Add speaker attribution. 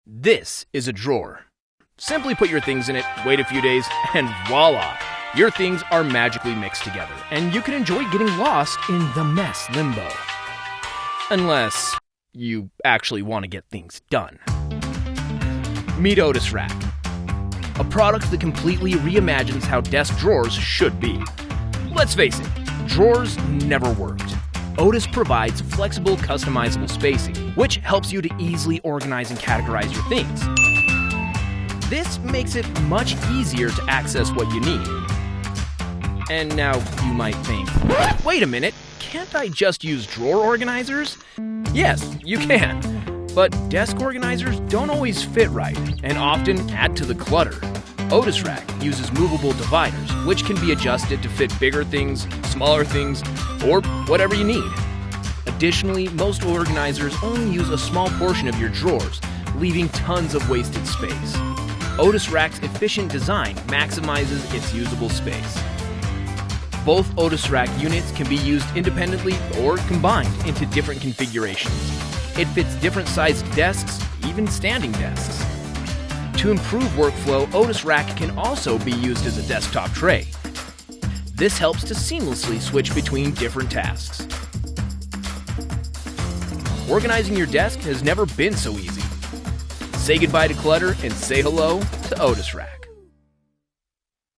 Speaker 1: This is a drawer. Simply put your things in it, wait a few days, and voila! Your things are magically mixed together, and you can enjoy getting lost in the mess limbo. Unless you actually want to get things done. Meet Otis Rack, a product that completely reimagines how desk drawers should be. Let's face it, drawers never worked. Otis provides flexible, customizable spacing, which helps you to easily organize and categorize your things. This makes it much easier to access what you need. And now you might think, wait a minute, can't I just use drawer organizers? Yes, you can. But desk organizers don't always fit right and often add to the clutter. Otis Rack uses movable dividers, which can be adjusted to fit bigger things, smaller things, or whatever you need. Additionally, most organizers only use a small portion of your drawers, leaving tons of wasted space. Otis Rack's efficient design maximizes its usable space. Both Otis Rack units can be used independently or combined into different configurations. It fits different sized desks, even standing desks. To improve workflow, Otis Rack can also be used as a desktop tray. This helps to seamlessly switch between different tasks. Organizing your desk has never been so easy. Say goodbye to clutter and say hello to Otis Rack.